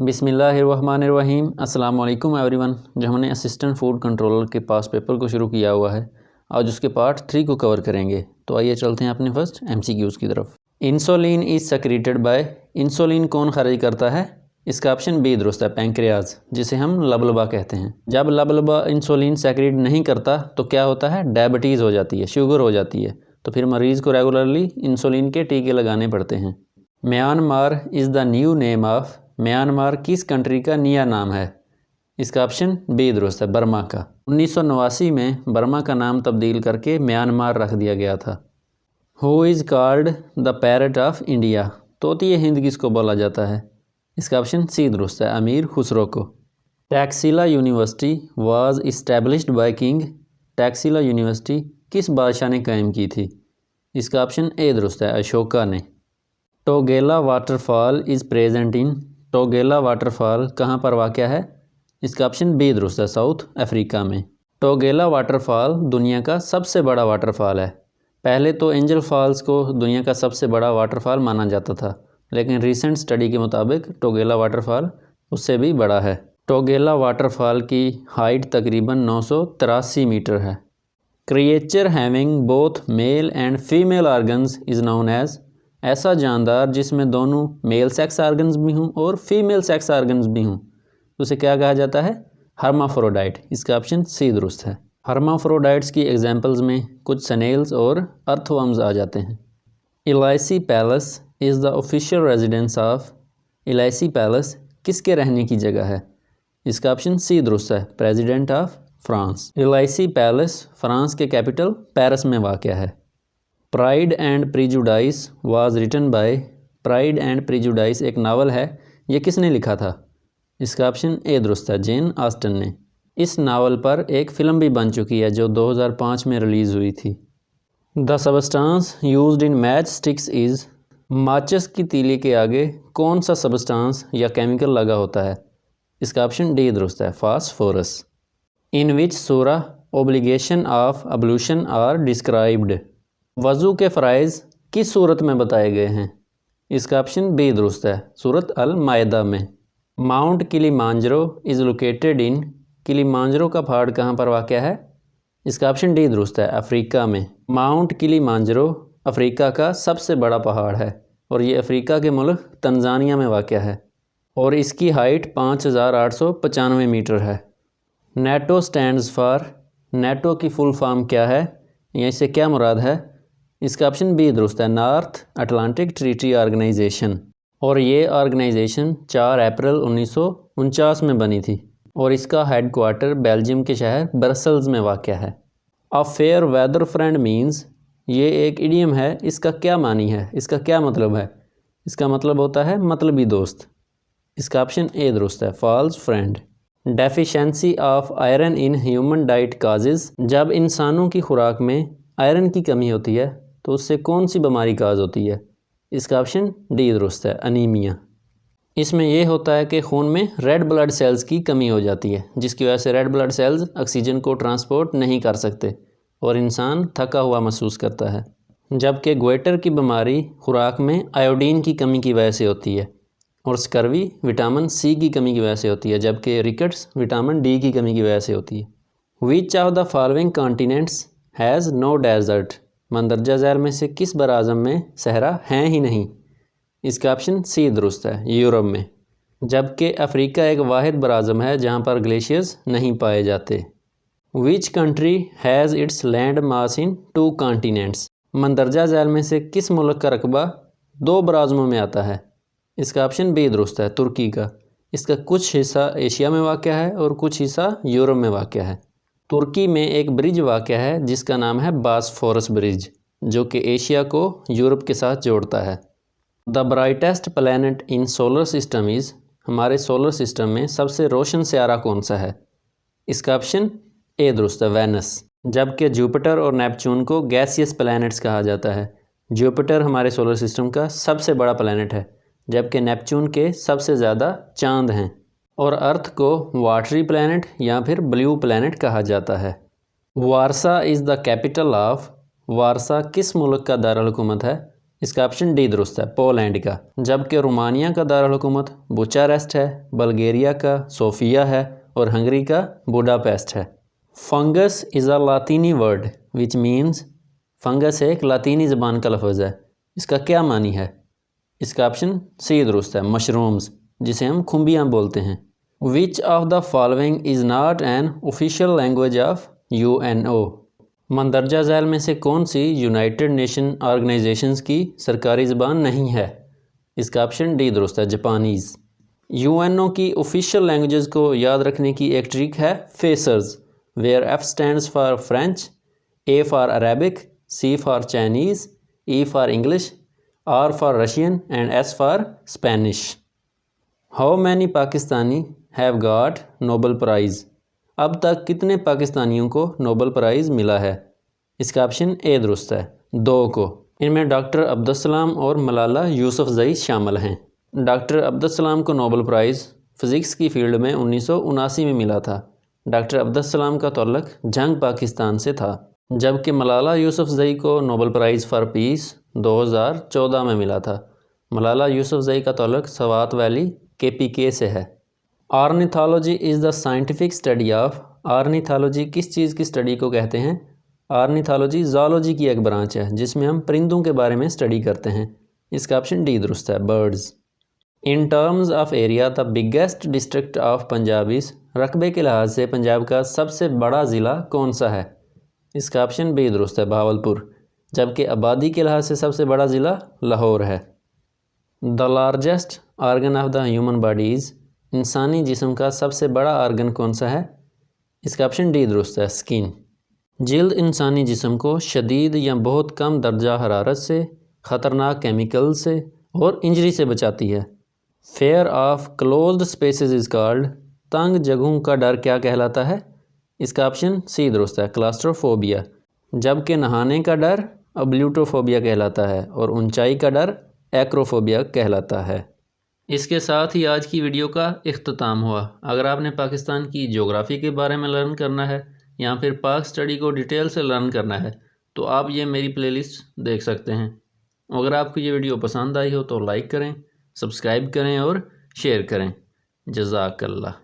बिस्मिल्लाहिर्रहमानिर्रहीम। अस्सलाम वालेकुम एवरीवन। जो हमने असिस्टेंट फूड कंट्रोलर के पास पेपर को शुरू किया हुआ है, आज उसके पार्ट 3 को कवर करेंगे। तो आइए चलते हैं अपने फर्स्ट MCQs की तरफ। Insulin is secreted bye, insulin कौन खारिज करता है? इसका ऑप्शन बी दुरुस्त है, पैंक्रियाज, जिसे हम लबलबा कहते हैं। जब लबलबा इंसुलिन सेक्रेट नहीं करता तो क्या होता है? डायबिटीज़ हो जाती है, शुगर हो जाती है। तो फिर मरीज़ को रेगुलरली इंसुलिन के टीके लगाने पड़ते हैं। Myanmar is the new name of, Myanmar किस कंट्री का नया नाम है? इसका ऑप्शन बी दुरुस्त है, बर्मा का। 1989 में बर्मा का नाम तब्दील करके म्यांमार रख दिया गया था। Who is called the parrot of India, तोतिए हिंद किसको बोला जाता है? इसका ऑप्शन सी दुरुस्त है, अमीर खुसरो को। Taxila university was established by king, Taxila university किस बादशाह ने कायम की थी? इसका ऑप्शन ए दुरुस्त है, अशोका ने। टोगेला वाटरफॉल इज़ प्रेजेंट इन, टोगेला वाटरफॉल कहाँ पर वाक़या है? इसका ऑप्शन बी दुरुस्त है, साउथ अफ्रीका में। टोगेला वाटरफॉल दुनिया का सबसे बड़ा वाटरफॉल है। पहले तो एंजल फॉल्स को दुनिया का सबसे बड़ा वाटरफॉल माना जाता था, लेकिन रीसेंट स्टडी के मुताबिक टोगेला वाटरफॉल उससे भी बड़ा है। टोगेला वाटरफॉल की हाइट तकरीबन 983 मीटर है। Creature having both male and female organs is known as, ऐसा जानदार जिसमें दोनों मेल सेक्स ऑर्गन्स भी हों और फीमेल सेक्स ऑर्गन्स भी हों, उसे क्या कहा जाता है? हर्माफ्रोडाइट। इसका ऑप्शन सी दुरुस्त है। हर्माफ्रोडाइट्स की एग्जांपल्स में कुछ स्नेल्स और अर्थवर्म्स आ जाते हैं। LIC palace is the official residence of, LIC palace किसके रहने की जगह है? इसका ऑप्शन सी दुरुस्त है, president of France. Elysee Palace France के कैपिटल पेरिस में वाक़या है। Pride and prejudice was written by, pride and prejudice एक नावल है, ये किसने लिखा था? इसका ऑप्शन ए दुरुस्त है, जेन ऑस्टन ने। इस नावल पर एक फ़िल्म भी बन चुकी है जो 2005 में रिलीज़ हुई थी। The substance used in match sticks is, माचिस की तीली के आगे कौन सा सबस्टांस या केमिकल लगा होता है? इसका ऑप्शन डी दुरुस्त है, फास्फोरस। इन विच सूरा ओब्लिगेशन ऑफ अब्लूशन आर डिस्क्राइब्ड, वज़ू के फ़राइज़ किस सूरत में बताए गए हैं? इसका ऑप्शन बी दुरुस्त है, सूरत अल मायदा में। माउंट किलिमांजरो इज़ लोकेटेड इन, किलिमांजरो का पहाड़ कहाँ पर वाक़या है? इसका ऑप्शन डी दुरुस्त है, अफ्रीका में। माउंट किलिमांजरो अफ्रीका का सबसे बड़ा पहाड़ है और ये अफ्रीका के मुल्क तंजानिया में वाक़या है और इसकी हाइट 5895 मीटर है। नेटो स्टैंड्स फॉर, नेटो की फुल फॉर्म क्या है या इससे क्या मुराद है? इसका ऑप्शन बी दुरुस्त है, नॉर्थ अटलांटिक ट्रीटी ऑर्गेनाइजेशन, और ये ऑर्गेनाइजेशन 4 अप्रैल 1949 में बनी थी और इसका हेडक्वार्टर बेल्जियम के शहर ब्रसल्स में वाक़या है। A fair weather friend means, ये एक इडियम है, इसका क्या मानी है? इसका क्या मतलब है? इसका मतलब होता है मतलबी दोस्त। इसका ऑप्शन ए दुरुस्त है, false friend. Deficiency of iron in human diet causes, जब इंसानों की खुराक में आयरन की कमी होती है तो उससे कौन सी बीमारी काज होती है? इसका ऑप्शन डी दुरुस्त है, अनीमिया। इसमें यह होता है कि खून में रेड ब्लड सेल्स की कमी हो जाती है, जिसकी वजह से रेड ब्लड सेल्स ऑक्सीजन को ट्रांसपोर्ट नहीं कर सकते और इंसान थका हुआ महसूस करता है। जबकि ग्वेटर की बीमारी खुराक में आयोडीन की कमी की वजह से होती है और स्कर्वी विटामिन सी की कमी की वजह से होती है, जबकि रिकेट्स विटामिन डी की कमी की वजह से होती है। Which of the following continents has no desert, मंदरजा झैल में से किस बराज़म में सहरा है ही नहीं? इसका ऑप्शन सी दुरुस्त है, यूरोप में। जबकि अफ्रीका एक वाहिद बराज़म है जहाँ पर ग्लेशियर्स नहीं पाए जाते। Which country has its land mass in 2 continents, मंदरजा झैल में से किस मुल्क का रकबा 2 बराज़मों में आता है? इसका ऑप्शन बी दुरुस्त है, तुर्की का। इसका कुछ हिस्सा एशिया में वाक़या है और कुछ हिस्सा यूरोप में वाक़या है। तुर्की में एक ब्रिज वाक़या है जिसका नाम है बॉस्फोरस ब्रिज, जो कि एशिया को यूरोप के साथ जोड़ता है। The brightest planet in solar system is, हमारे सोलर सिस्टम में सबसे रोशन सियारा कौन सा है? इसका ऑप्शन ए दुरुस्त है, वेनस। जबकि जुपिटर और नेपच्यून को गैसियस प्लैनेट्स कहा जाता है। जुपिटर हमारे सोलर सिस्टम का सबसे बड़ा प्लैनेट है, जबकि नेपच्यून के सबसे ज़्यादा चांद हैं, और अर्थ को वाटरी प्लैनेट या फिर ब्लू प्लैनेट कहा जाता है। वारसा इज़ द कैपिटल ऑफ, वारसा किस मुल्क का दारुल हुकूमत है? इसका ऑप्शन डी दुरुस्त है, पोलैंड का। जबकि रोमानिया का दारुल-हुकूमत बुचारेस्ट है, बल्गेरिया का सोफिया है और हंगरी का बुडापेस्ट है। फंगस इज़ अ लातीनी वर्ड विच मीन्स, फंगस एक लातीनी ज़बान का लफ्ज़ है, इसका क्या मानी है? इसका ऑप्शन सी दुरुस्त है, मशरूम्स, जिसे हम खुम्बियाँ बोलते हैं। विच of the following is not an official language of UNO। मंदरजा झैल में से कौन सी यूनाइटेड नेशन ऑर्गेनाइजेशंस की सरकारी ज़बान नहीं है? इसका ऑप्शन डी दुरुस्त है, जापानीज़। UNO की ऑफिशियल लैंग्वेजेस को याद रखने की एक ट्रिक है FACERS, where F stands for French, A for Arabic, C for Chinese, E for English, R for Russian and S for Spanish. How many Pakistani have got Nobel prize. अब तक कितने पाकिस्तानियों को नोबल प्राइज़ मिला है? इसका option A दुरुस्त है, 2 को। इनमें डॉक्टर अब्दुल सलाम और मलाला यूसुफजई शामिल हैं। डॉक्टर अब्दुल सलाम को नोबल प्राइज़ फ़िज़िक्स की फ़ील्ड में 1979 में मिला था। डॉक्टर अब्दुल सलाम का तल्लुक़ जंग पाकिस्तान से था, जबकि मलाला यूसुफजई को नोबल प्राइज़ फ़ॉर पीस 2014 में मिला था। मलाला यूसुफजई का तल्लुक़ स्वात वैली KPK से है। Ornithology is the scientific study of, ornithology किस चीज़ की स्टडी को कहते हैं? ऑर्निथोलॉजी ज़ूलॉजी की एक ब्रांच है जिसमें हम परिंदों के बारे में स्टडी करते हैं। इसका ऑप्शन डी दुरुस्त है, birds. In terms of area the biggest district of Punjab is, रकबे के लिहाज से पंजाब का सबसे बड़ा ज़िला कौन सा है? इसका ऑप्शन बी दुरुस्त है, भावलपुर। जबकि आबादी के लिहाज से सबसे बड़ा ज़िला लाहौर है। The largest organ of the human body is, इंसानी जिस्म का सबसे बड़ा आर्गन कौन सा है? इसका ऑप्शन डी दुरुस्त है, स्किन। जिल्द इंसानी जिस्म को शदीद या बहुत कम दर्जा हरारत से, ख़तरनाक केमिकल से और इंजरी से बचाती है। Fair of closed spaces is called, तंग जगहों का डर क्या कहलाता है? इसका ऑप्शन सी दुरुस्त है, क्लास्ट्रोफोबिया। जबकि नहाने का डर अब्ल्यूटोफोबिया कहलाता है और ऊंचाई का डर एक्रोफोबिया कहलाता है। इसके साथ ही आज की वीडियो का इख्तिताम हुआ। अगर आपने पाकिस्तान की ज्योग्राफ़ी के बारे में लर्न करना है या फिर पाक स्टडी को डिटेल से लर्न करना है तो आप ये मेरी प्लेलिस्ट देख सकते हैं। अगर आपको ये वीडियो पसंद आई हो तो लाइक करें, सब्सक्राइब करें और शेयर करें। जज़ाकल्लाह।